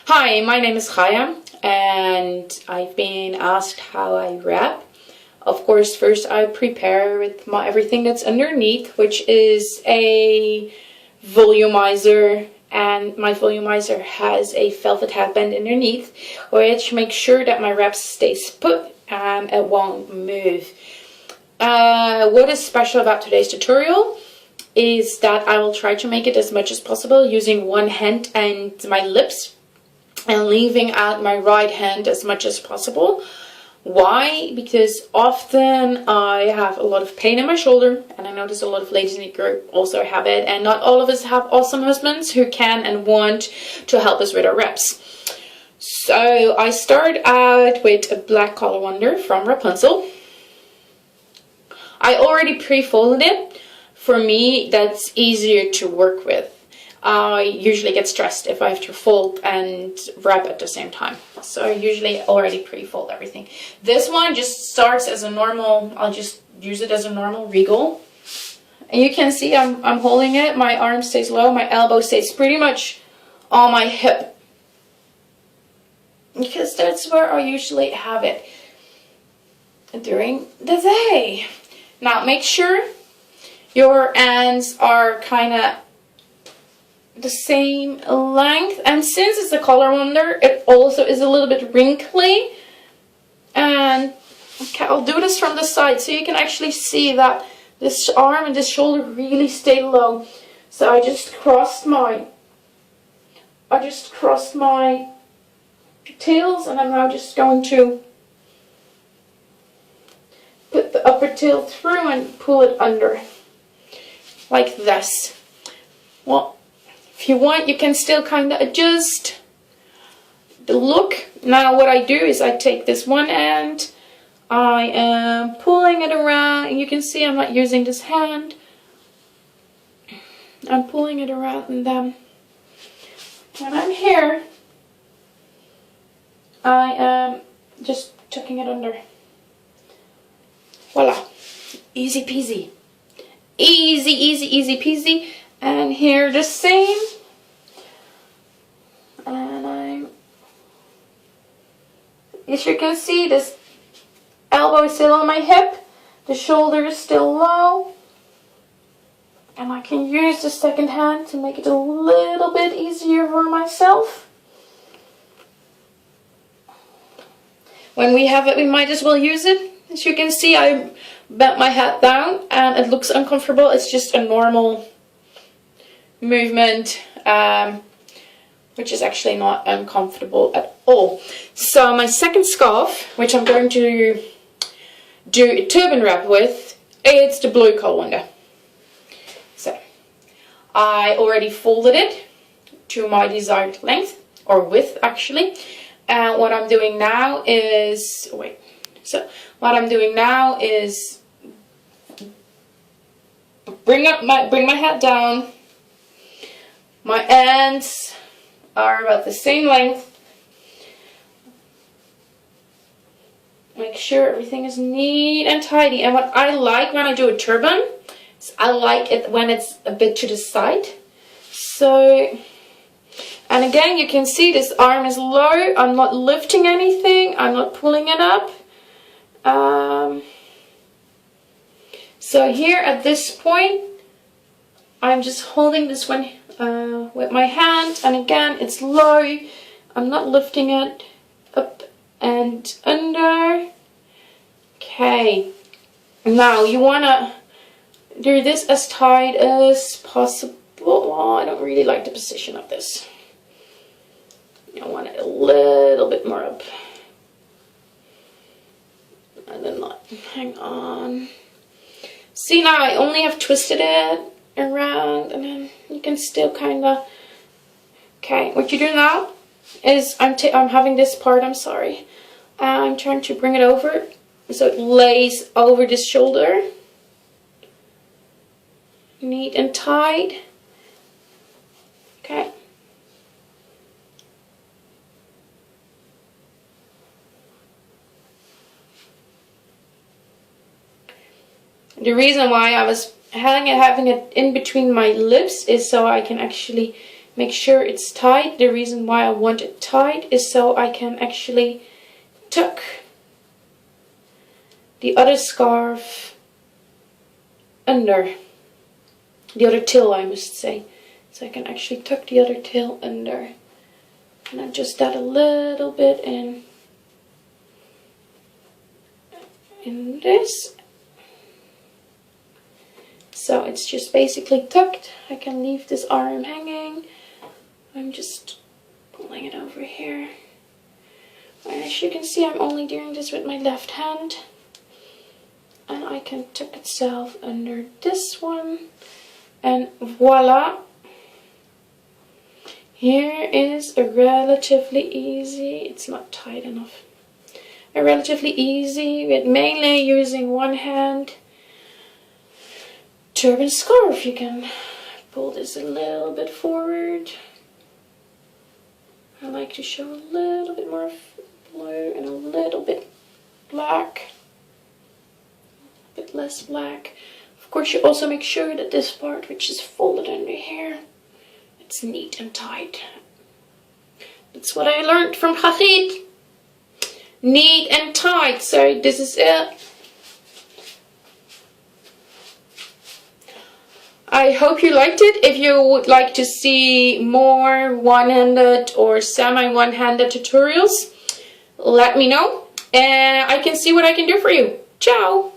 Hi, my name is Chaya, and I've been asked how I wrap. Of course, first I prepare with everything that's underneath, which is a volumizer, and my volumizer has a velvet headband underneath, which makes sure that my wrap stays put and it won't move. What is special about today's tutorial is that I will try to make it as much as possible using one hand and my lips, and leaving out my right hand as much as possible. Why? Because often I have a lot of pain in my shoulder, and I notice a lot of ladies in the group also have it, and not all of us have awesome husbands who can and want to help us with our reps. So I start out with a black collar wonder from Rapunzel. I already pre-folded it. For me, that's easier to work with. I usually get stressed if I have to fold and wrap at the same time. So I usually already pre-fold everything. This one just starts as a normal, I'll just use it as a normal regal. And you can see I'm holding it. My arm stays low, my elbow stays pretty much on my hip, because that's where I usually have it during the day. Now make sure your ends are kind of the same length, and since it's a collar wonder, it also is a little bit wrinkly. And okay, I'll do this from the side so you can actually see that this arm and this shoulder really stay low. So I just crossed my tails, and I'm now just going to put the upper tail through and pull it under like this. Well, if you want, you can still kind of adjust the look. Now what I do is I take this one end, I am pulling it around, and you can see I'm not using this hand. I'm pulling it around, and then when I'm here, I am just tucking it under. Voila. Easy peasy. Easy, easy, easy peasy. And here the same. And as you can see, this elbow is still on my hip, the shoulder is still low, and I can use the second hand to make it a little bit easier for myself. When we have it, we might as well use it. As you can see, I bent my head down and it looks uncomfortable. It's just a normal movement, which is actually not uncomfortable at all. So my second scarf, which I'm going to do a turban wrap with, it's the blue collar wonder. So I already folded it to my desired length, or width actually. And what I'm doing now is bring my head down. My ends are about the same length. Make sure everything is neat and tidy. And what I like when I do a turban is I like it when it's a bit to the side. So, and again, you can see this arm is low. I'm not lifting anything. I'm not pulling it up. So here at this point, I'm just holding this one with my hand, and again it's low. I'm not lifting it up and under. Okay, now you want to do this as tight as possible. Oh, I don't really like the position of this. I want it a little bit more up, and then not. Hang on. See, now I only have twisted it around, and then you can still kind of. Okay, what you do now is I'm having this part. I'm sorry. I'm trying to bring it over so it lays over this shoulder, neat and tight. Okay. The reason why I was having it in between my lips is so I can actually make sure it's tight. The reason why I want it tight is so I can actually tuck the other scarf under. The other tail, I must say. So I can actually tuck the other tail under. And adjust that a little bit in this. So it's just basically tucked. I can leave this arm hanging. I'm just pulling it over here. And as you can see, I'm only doing this with my left hand. And I can tuck itself under this one. And voila! Here is a relatively easy, it's not tight enough, a relatively easy, with mainly using one hand, turban scarf. You can pull this a little bit forward. I like to show a little bit more blue and a little bit black, a bit less black. Of course, you also make sure that this part, which is folded under here, it's neat and tight. That's what I learned from Hagit. Neat and tight. So this is it. I hope you liked it. If you would like to see more one-handed or semi-one-handed tutorials, let me know. And I can see what I can do for you. Ciao!